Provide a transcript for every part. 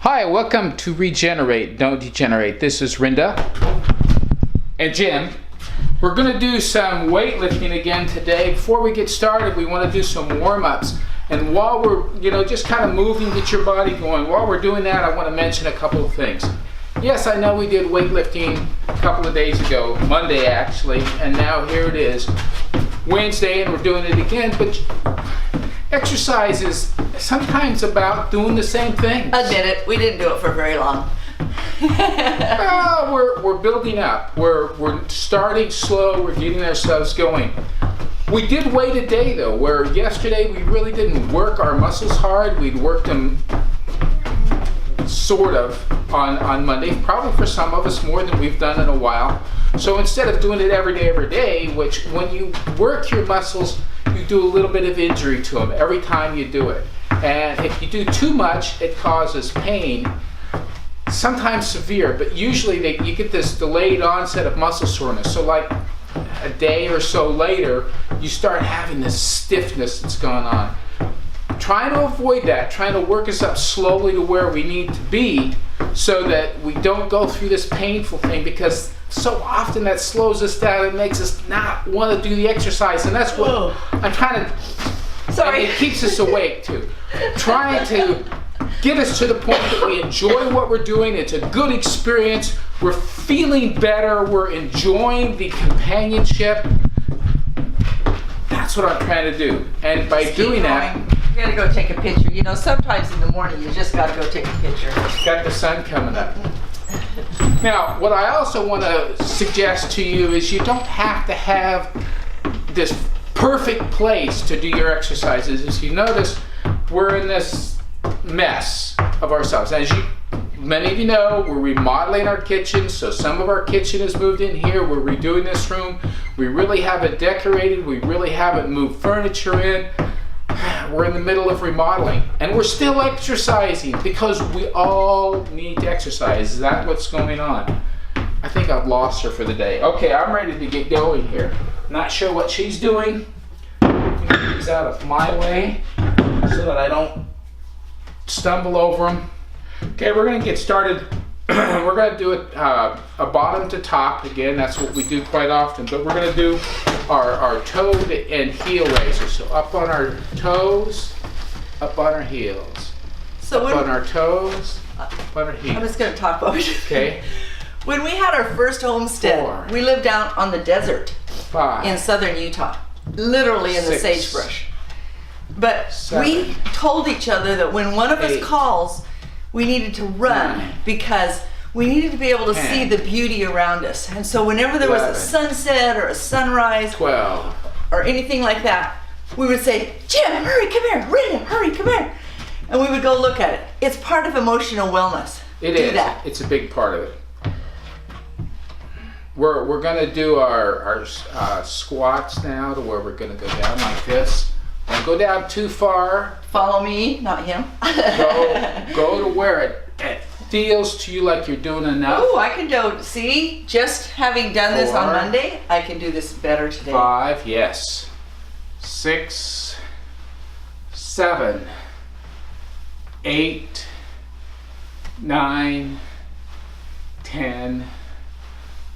Hi, welcome to Regenerate, Don't Degenerate. This is Rinda and Jim. We're going to do some weightlifting again today. Before we get started, we want to do some warm-ups. And while we're, just kind of moving, get your body going. While we're doing that, I want to mention a couple of things. Yes, I know we did weightlifting a couple of days ago, Monday actually, and now here it is, Wednesday, and we're doing it again. But exercise is sometimes about doing the same thing. Admit it, we didn't do it for very long. Well, we're building up. We're starting slow. We're getting ourselves going. We did wait a day though, where yesterday we really didn't work our muscles hard. We'd worked them sort of on Monday, probably for some of us more than we've done in a while. So instead of doing it every day, which when you work your muscles, you do a little bit of injury to them every time you do it. And if you do too much, it causes pain, sometimes severe, but usually you get this delayed onset of muscle soreness. So like a day or so later, you start having this stiffness that's going on. Trying to avoid that, trying to work us up slowly to where we need to be so that we don't go through this painful thing, because so often that slows us down and makes us not want to do the exercise. And that's what I'm trying to, Sorry. and it keeps us awake too. Trying to get us to the point that we enjoy what we're doing. It's a good experience. We're feeling better. We're enjoying the companionship. That's what I'm trying to do. And by doing that, you gotta go take a picture. Sometimes in the morning you just gotta go take a picture. got the sun coming up. Now, what I also want to suggest to you is you don't have to have this perfect place to do your exercises. As you notice, we're in this mess of ourselves. As many of you know, we're remodeling our kitchen, so some of our kitchen is moved in here. We're redoing this room. We really haven't decorated. We really haven't moved furniture in. We're in the middle of remodeling, and we're still exercising because we all need to exercise. Is that what's going on? I think I've lost her for the day. Okay, I'm ready to get going here. Not sure what she's doing. These out of my way so that I don't stumble over them. Okay, we're going to get started. We're going to do it a bottom to top. Again, that's what we do quite often, but we're going to do our toe and heel raises. So up on our toes, up on our heels. So up on our toes, up on our heels. I'm just going to talk about it. Okay. When we had our first homestead, 4, we lived out on the desert 5, in southern Utah, literally in 6, the sagebrush. But 7, we told each other that when one of 8, us calls, we needed to run 9, because we needed to be able to 10, see the beauty around us. And so whenever there was 11, a sunset or a sunrise 12, or anything like that, we would say, Jim, hurry, come here. Rita, hurry, come here. And we would go look at it. It's part of emotional wellness. It Do is. that. It's a big part of it. We're going to do our squats now, to where we're going to go down like this. Don't go down too far. Follow me, not him. Go to where it feels to you like you're doing enough. Oh, I can do, see, just having done this on 4, Monday, I can do this better today. 5, yes. 6, 7, 8, 9, 10,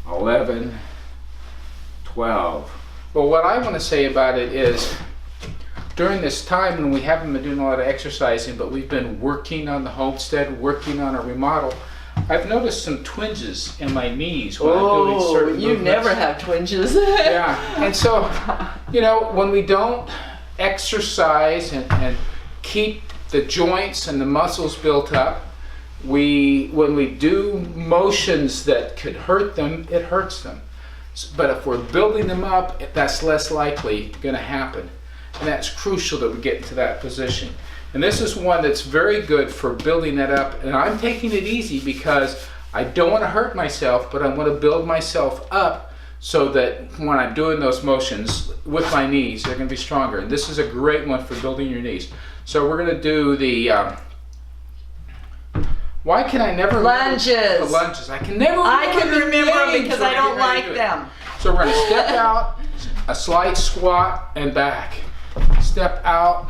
11, 12. Well, what I want to say about it is, during this time when we haven't been doing a lot of exercising, but we've been working on the homestead, working on a remodel, I've noticed some twinges in my knees when I'm doing certain you movements. never have twinges. Yeah, and so, when we don't exercise and keep the joints and the muscles built up, when we do motions that could hurt them, it hurts them. But if we're building them up, that's less likely going to happen. And that's crucial that we get into that position. And this is one that's very good for building that up. And I'm taking it easy because I don't want to hurt myself, but I want to build myself up so that when I'm doing those motions with my knees, they're going to be stronger. And this is a great one for building your knees. So we're going to do the, why can I never lunges. remember the lunges? I can never remember I can the remember them names because when I don't get ready like to do it. them. So we're going to step out, a slight squat, and back. Step out,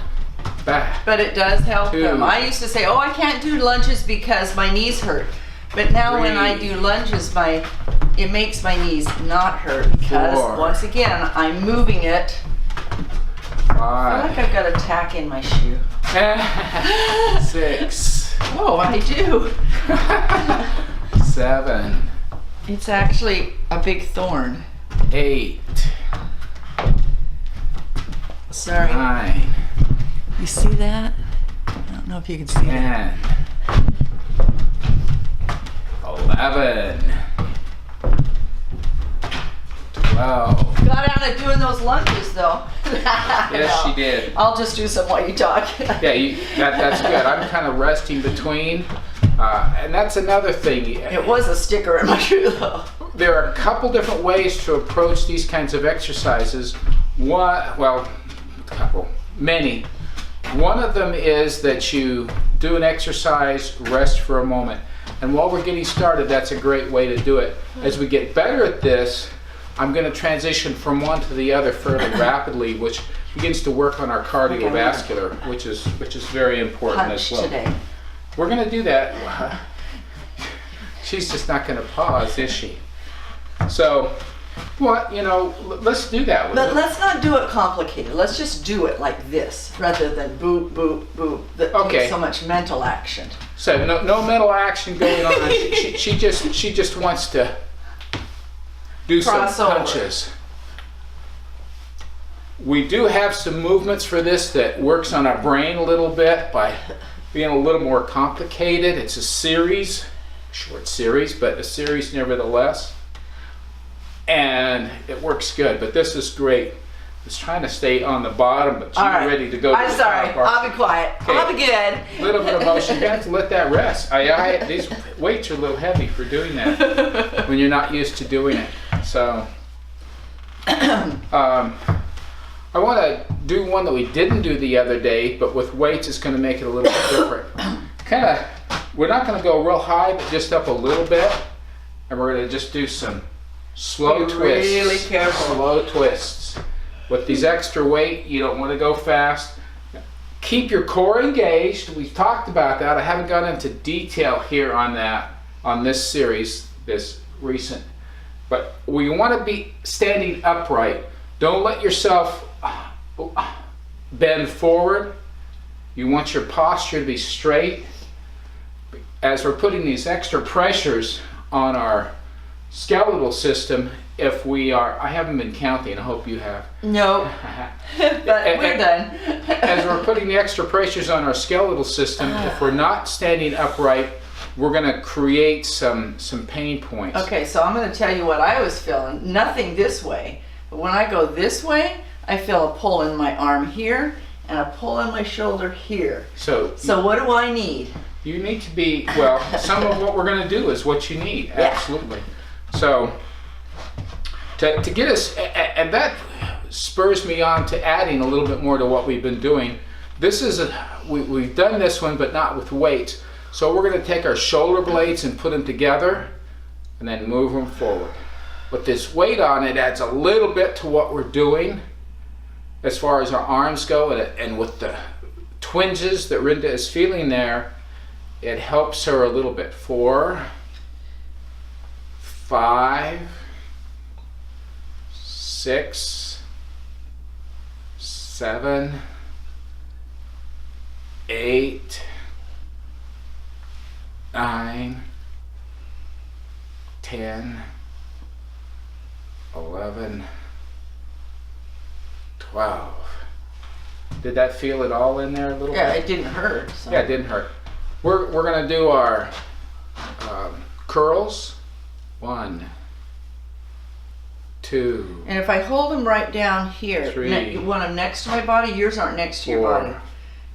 back. But it does help 2. them. I used to say, oh, I can't do lunges because my knees hurt. But now when I 3. do lunges, it makes my knees not hurt because 4. once again, I'm moving it. 5. I feel like I've got a tack in my shoe. 6. Oh, I do. 7. It's actually a big thorn. 8. Sorry. 9. You see that? I don't know if you can see that. 10. 11. 12. Got out of doing those lunges though. Yes, she did. I'll just do some while you talk. Yeah, that's good. I'm kind of resting between. And that's another thing. It was a sticker in my shoe though. There are a couple different ways to approach these kinds of exercises. Many. One of them is that you do an exercise, rest for a moment. And while we're getting started, that's a great way to do it. As we get better at this, I'm going to transition from one to the other fairly rapidly, which begins to work on our cardiovascular, which is very important Punch as well. today. We're going to do that. She's just not going to pause, is she? So, let's do that. But let's not do it complicated. Let's just do it like this, rather than boop, boop, boop. That takes so much mental action. So no mental action going on. she just wants to do Cross some over. punches. We do have some movements for this that works on our brain a little bit by being a little more complicated. It's a series, short series, but a series nevertheless. And it works good, but this is great. It's trying to stay on the bottom, but you're ready to go. I'm sorry. I'll be quiet. Okay. I'll be good. A little bit of motion. You have to let that rest. These weights are a little heavy for doing that when you're not used to doing it. So, I want to do one that we didn't do the other day, but with weights, it's going to make it a little bit different. We're not going to go real high, but just up a little bit, and we're going to just do some slow twists. Really careful. Slow twists. With these extra weight, you don't want to go fast. Keep your core engaged. We've talked about that. I haven't gone into detail here on that, on this series, this recent. But we want to be standing upright. Don't let yourself bend forward. You want your posture to be straight. As we're putting these extra pressures on our skeletal system, if we are, I haven't been counting, I hope you have. No, but we're done. As we're putting the extra pressures on our skeletal system, if we're not standing upright, we're going to create some pain points. Okay, so I'm going to tell you what I was feeling. Nothing this way, but when I go this way, I feel a pull in my arm here and a pull in my shoulder here. So what do I need? you need to be, some of what we're going to do is what you need, absolutely. So to get us, and that spurs me on to adding a little bit more to what we've been doing. This is we've done this one, but not with weights. So we're going to take our shoulder blades and put them together and then move them forward. With this weight on, it adds a little bit to what we're doing as far as our arms go, and with the twinges that Rinda is feeling there, it helps her a little bit. 4, 5, 6, 7, 8, 9, 10, 11, 12. Did that feel it all in there a little Yeah, bit? it didn't hurt. So. Yeah, it didn't hurt. We're going to do our curls. 1, 2. And if I hold them right down here, 3. You want them next to my body? Yours aren't next to your 4. body.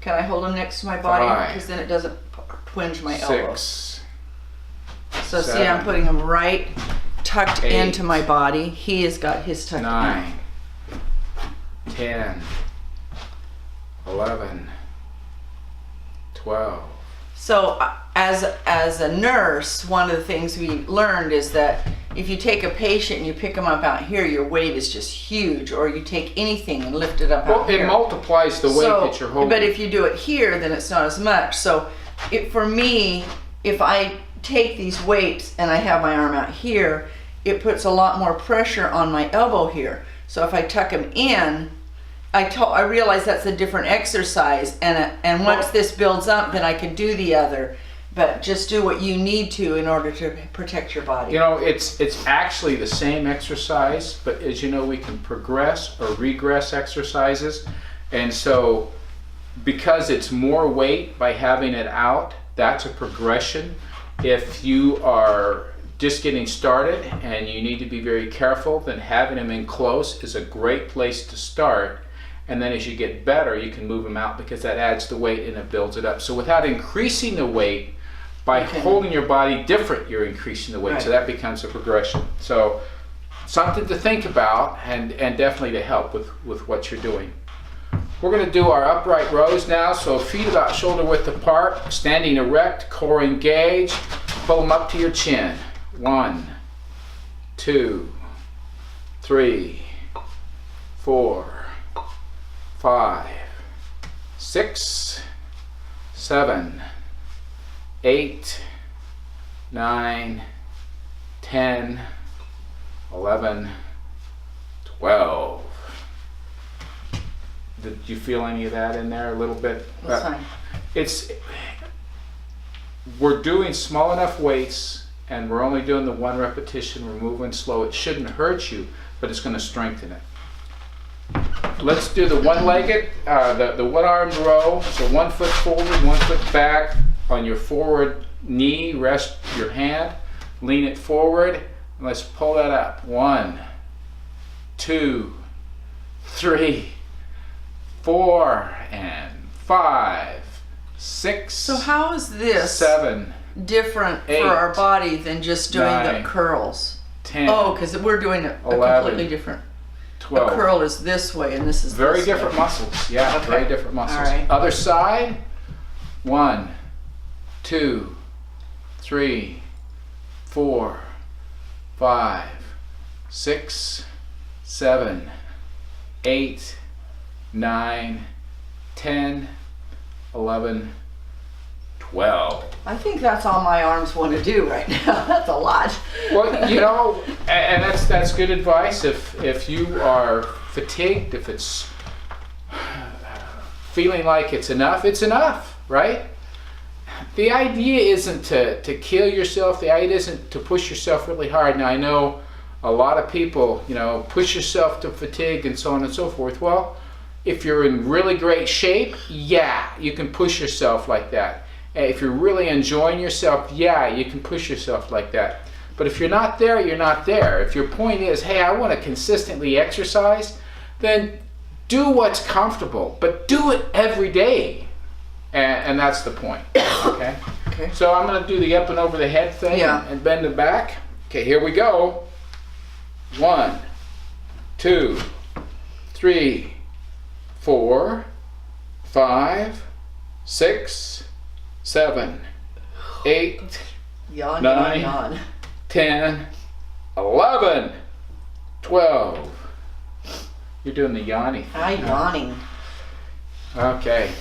Can I hold them next to my body? 5. Because then it doesn't twinge my elbows. 6. So see, 7. I'm putting them right tucked 8. into my body. He has got his tucked 9, in. 10, 11, 12. So as a nurse, one of the things we learned is that if you take a patient and you pick them up out here, your weight is just huge. Or you take anything and lift it up out Well, here. it multiplies the weight that you're holding. But if you do it here, then it's not as much. So for me, if I take these weights and I have my arm out here, it puts a lot more pressure on my elbow here. So if I tuck them in, I realize that's a different exercise, and once this builds up, then I can do the other. But just do what you need to in order to protect your body. You know, it's actually the same exercise, but as you know, we can progress or regress exercises. And so because it's more weight by having it out, that's a progression. If you are just getting started and you need to be very careful, then having them in close is a great place to start. And then as you get better, you can move them out because that adds the weight and it builds it up. So without increasing the weight, by holding your body different, you're increasing the weight. Right. So that becomes a progression. So something to think about and definitely to help with what you're doing. We're going to do our upright rows now. So feet about shoulder width apart, standing erect, core engaged. Pull them up to your chin. 1, 2, 3, 4, 5, 6, 7, 8, 9, 10, 11, 12. Did you feel any of that in there a little bit? That's fine. We're doing small enough weights and we're only doing the 1 repetition. We're moving slow. It shouldn't hurt you, but it's going to strengthen it. Let's do the one-legged, the one-armed row. So 1 foot forward, 1 foot back. On your forward knee, rest your hand, lean it forward, and let's pull that up. 1, 2, 3, 4, and 5, 6. So how is this 7 different 8, for our body than just doing 9, the curls? 10. Oh, because we're doing a 11, completely different. 12. A curl is this way, and this is very this different way. muscles. Yeah, Okay. very different muscles. All right. Other side. 1, 2, 3, 4, 5, 6, 7, 8, 9, 10, 11, 12. I think that's all my arms want to do right now. That's a lot. Well, you know, and that's good advice. If you are fatigued, if it's feeling like it's enough, right? The idea isn't to kill yourself. The idea isn't to push yourself really hard. Now, I know a lot of people, you know, push yourself to fatigue and so on and so forth. Well, if you're in really great shape, yeah, you can push yourself like that. If you're really enjoying yourself, yeah, you can push yourself like that. But if you're not there, you're not there. If your point is, hey, I want to consistently exercise, then do what's comfortable, but do it every day. And that's the point, okay? Okay. So I'm going to do the up and over the head thing and bend it back. Okay, here we go. 1, 2, 3, 4, 5, 6, 7, 8, Yawn, 9, yawn, yawn. 10, 11, 12. You're doing the yawning. I'm yawning. Okay.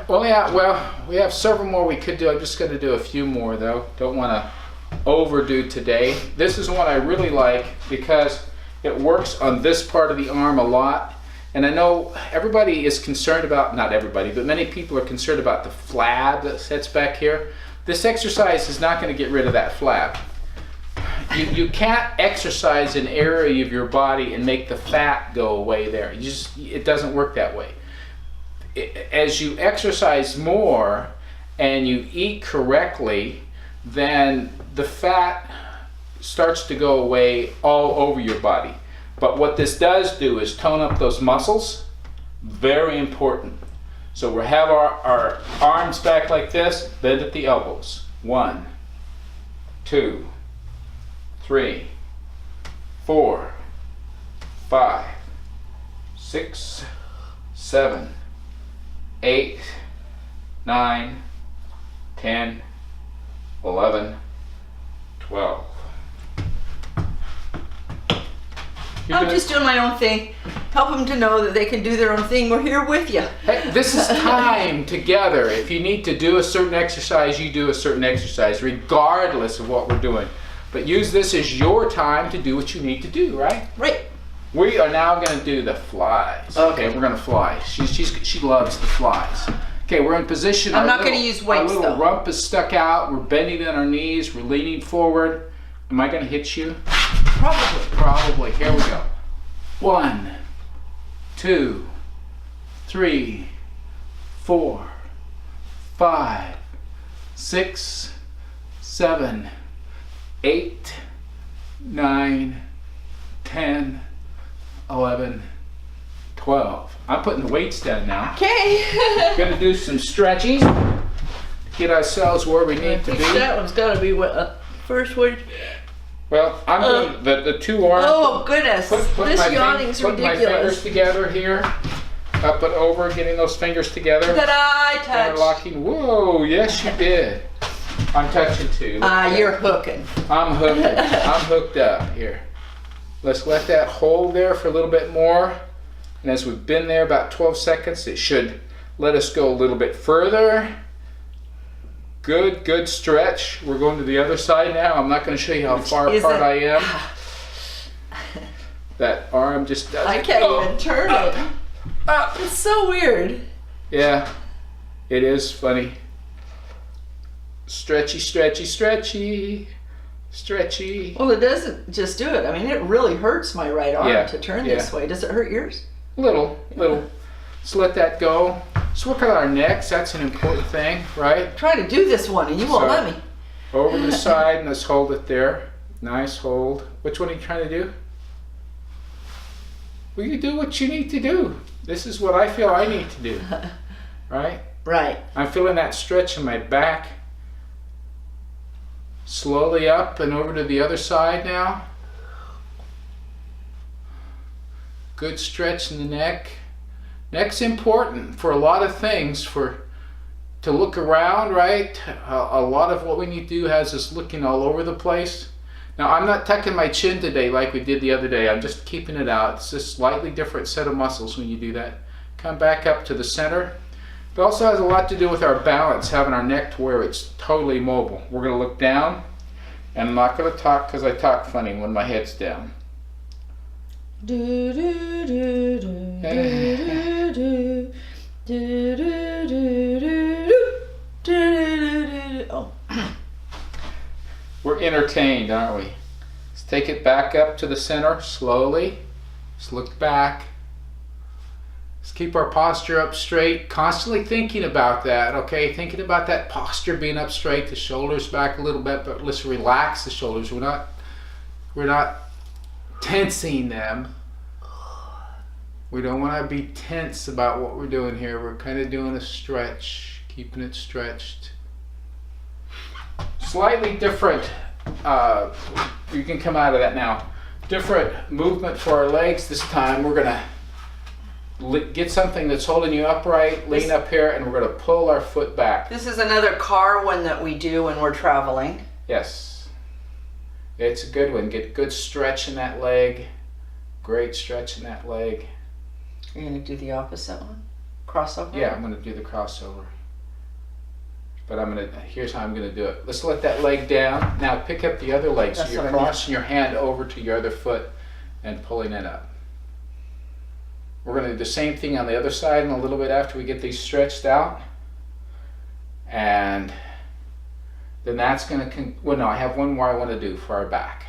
Well, yeah, we have several more we could do. I'm just going to do a few more, though. Don't want to overdo today. This is one I really like because it works on this part of the arm a lot. And I know everybody is concerned about, not everybody, but many people are concerned about the flab that sits back here. This exercise is not going to get rid of that flab. You can't exercise an area of your body and make the fat go away there. It doesn't work that way. As you exercise more and you eat correctly, then the fat starts to go away all over your body. But what this does do is tone up those muscles. Very important. So we'll have our arms back like this, bend at the elbows. 1, 2, 3, 4, 5, 6, 7, 8, 9, 10, 11, 12. I'm just doing my own thing. Help them to know that they can do their own thing. We're here with you. Hey, this is time together. If you need to do a certain exercise, you do a certain exercise, regardless of what we're doing. But use this as your time to do what you need to do, right? Right. We are now going to do the flies. Okay, we're going to fly. She loves the flies. Okay, we're in position. I'm not going to use weights, Our little though. rump is stuck out. We're bending on our knees. We're leaning forward. Am I going to hit you? Probably. Probably. Here we go. 1, 2, 3, 4, 5, 6, 7, 8, 9, 10, 11, 12. I'm putting the weights down now. Okay. Gonna do some stretching. Get ourselves where we need to be. That one's got to be first weight. Well, I'm doing the two arms. Oh, goodness. This yawning's Put my fingers ridiculous. together here. Up and over, getting those fingers together. That I touched. Interlocking. Whoa, yes you did. I'm touching too. You're hooking. I'm hooked. I'm hooked up here. Let's let that hold there for a little bit more. And as we've been there about 12 seconds, it should let us go a little bit further. Good stretch. We're going to the other side now. I'm not going to show you how far apart I am. That arm just doesn't I can't even turn it. up. It's so weird. Yeah, it is funny. Stretchy, stretchy, stretchy, stretchy. Well, it doesn't just do it. I mean, it really hurts my right arm Yeah, to turn yeah. this way. Does it hurt yours? Little. Let's let that go. Let's work on our necks. That's an important thing, right? Try to do this one and you won't So- let me. Over to the side and let's hold it there. Nice hold. Which one are you trying to do? Well, you do what you need to do. This is what I feel I need to do, right? Right. I'm feeling that stretch in my back. Slowly up and over to the other side now. Good stretch in the neck. Neck's important for a lot of things, to look around, right? A lot of what we need to do has us looking all over the place. Now, I'm not tucking my chin today like we did the other day. I'm just keeping it out. It's just slightly different set of muscles when you do that. Come back up to the center. It also has a lot to do with our balance, having our neck to where it's totally mobile. We're going to look down, and I'm not going to talk because I talk funny when my head's down. Do, do, do, do, do, do, do, do, do, do, do, do. Oh. We're entertained, aren't we? Let's take it back up to the center slowly. Let's look back. Let's keep our posture up straight. Constantly thinking about that, okay? Thinking about that posture being up straight, the shoulders back a little bit, but let's relax the shoulders. We're not tensing them. We don't want to be tense about what we're doing here. We're kind of doing a stretch, keeping it stretched. Slightly different, you can come out of that now. Different movement for our legs this time. We're going to get something that's holding you upright, lean up here, and we're going to pull our foot back. This is another car one that we do when we're traveling. Yes. It's a good one. Get good stretch in that leg. Great stretch in that leg. You're going to do the opposite one? Crossover? Yeah, I'm going to do the crossover. But here's how I'm going to do it. Let's let that leg down. Now pick up the other leg. That's So you're what I mean. crossing your hand over to your other foot and pulling it up. We're going to do the same thing on the other side in a little bit after we get these stretched out. And then that's going to, well no, I have one more I want to do for our back.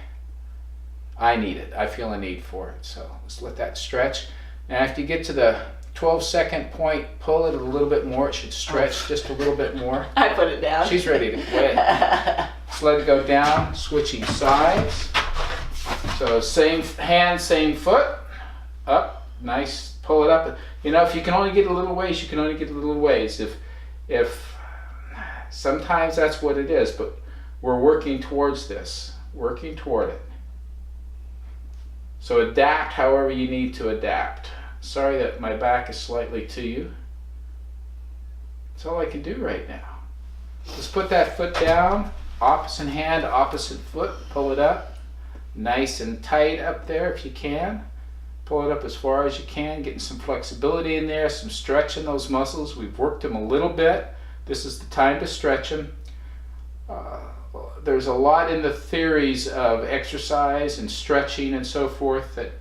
I need it. I feel a need for it. So let's let that stretch. And after you get to the 12-second point, pull it a little bit more. It should stretch just a little bit more. I put it down. She's ready to quit. Let's let it go down, switching sides. So same hand, same foot. Up, nice, pull it up. You know, if you can only get a little ways, you can only get a little ways. If sometimes that's what it is, but we're working towards this, working toward it. So adapt however you need to adapt. Sorry that my back is slightly to you. That's all I can do right now. Let's put that foot down, opposite hand, opposite foot, pull it up. nice and tight up there if you can. Pull it up as far as you can, getting some flexibility in there, some stretch in those muscles. We've worked them a little bit. This is the time to stretch them. There's a lot in the theories of exercise and stretching and so forth that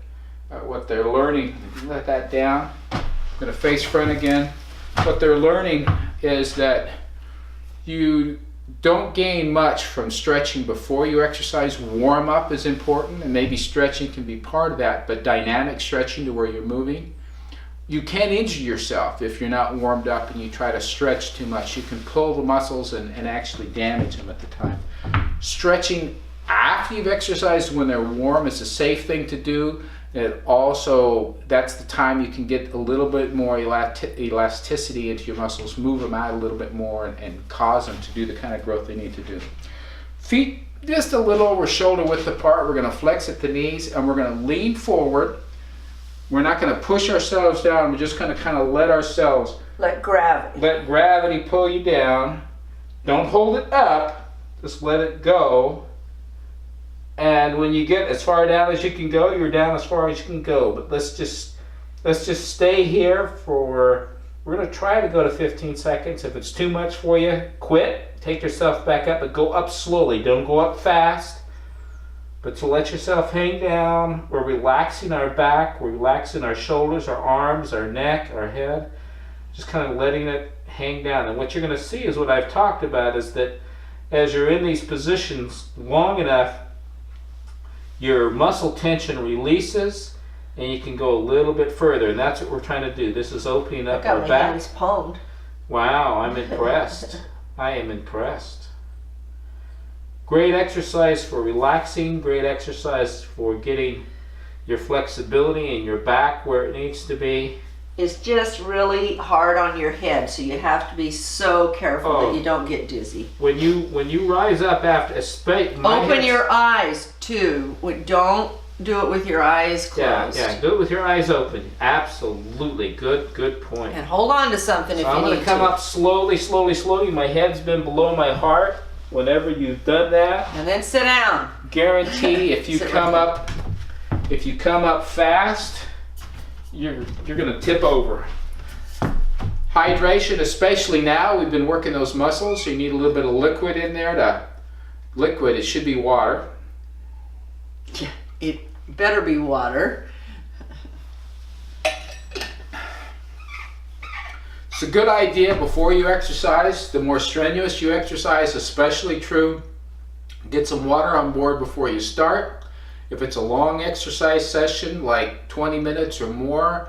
what they're learning, let that down. I'm going to face front again. What they're learning is that you don't gain much from stretching before you exercise. Warm up is important, and maybe stretching can be part of that, but dynamic stretching to where you're moving. You can injure yourself if you're not warmed up and you try to stretch too much. You can pull the muscles and actually damage them at the time. Stretching after you've exercised when they're warm is a safe thing to do. It also, that's the time you can get a little bit more elasticity into your muscles, move them out a little bit more and cause them to do the kind of growth they need to do. Feet just a little over shoulder width apart. We're going to flex at the knees and we're going to lean forward. We're not going to push ourselves down. We're just going to kind of let gravity pull you down. Don't hold it up. Just let it go. And when you get as far down as you can go, you're down as far as you can go. But let's just stay here for, we're going to try to go to 15 seconds. If it's too much for you, quit. Take yourself back up, but go up slowly. Don't go up fast. But to let yourself hang down. We're relaxing our back. We're relaxing our shoulders, our arms, our neck, our head. Just kind of letting it hang down. And what you're going to see is what I've talked about is that as you're in these positions long enough, your muscle tension releases and you can go a little bit further, and that's what we're trying to do. This is opening up our back. Hands palmed. Wow, I'm impressed. I am impressed. Great exercise for relaxing, great exercise for getting your flexibility in your back where it needs to be. It's just really hard on your head, so you have to be so careful that you don't get dizzy. When you rise up after open your eyes too. Don't do it with your eyes closed. Yeah, do it with your eyes open. Absolutely. Good point. And hold on to something if you need to. I'm going to come up slowly. My head's been below my heart. Whenever you've done that, and then sit down. Guarantee if you come up fast, you're going to tip over. Hydration, especially now, we've been working those muscles, so you need a little bit of liquid in there. It should be water. It better be water. It's a good idea before you exercise. The more strenuous you exercise, especially true, get some water on board before you start. If it's a long exercise session, like 20 minutes or more,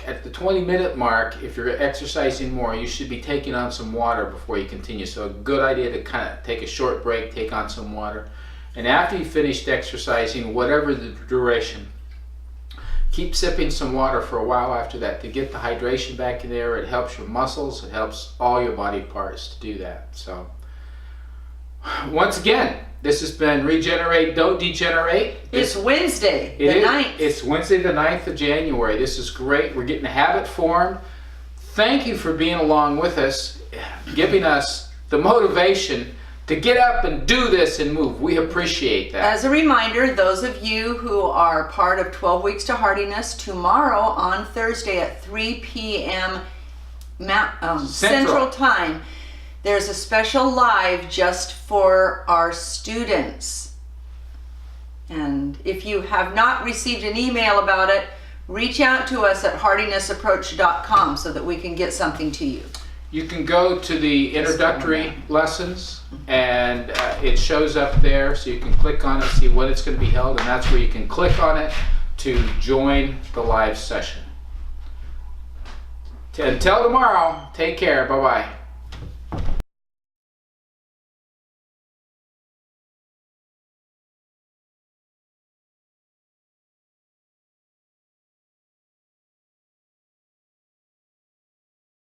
at the 20-minute mark, if you're exercising more, you should be taking on some water before you continue. So a good idea to kind of take a short break, take on some water. And after you finished exercising, whatever the duration, keep sipping some water for a while after that to get the hydration back in there. It helps your muscles. It helps all your body parts to do that. So, once again, this has been Regenerate, Don't Degenerate. It's Wednesday, the 9th. It's Wednesday, the 9th of January. This is great. We're getting a habit formed. Thank you for being along with us, giving us the motivation to get up and do this and move. We appreciate that. As a reminder, those of you who are part of 12 Weeks to Hardiness, tomorrow on Thursday at 3 p.m. Central Time, there's a special live just for our students. And if you have not received an email about it, reach out to us at hardinessapproach.com so that we can get something to you. You can go to the introductory lessons and it shows up there, so you can click on it, see when it's going to be held, and that's where you can click on it to join the live session. Until tomorrow, take care. Bye-bye.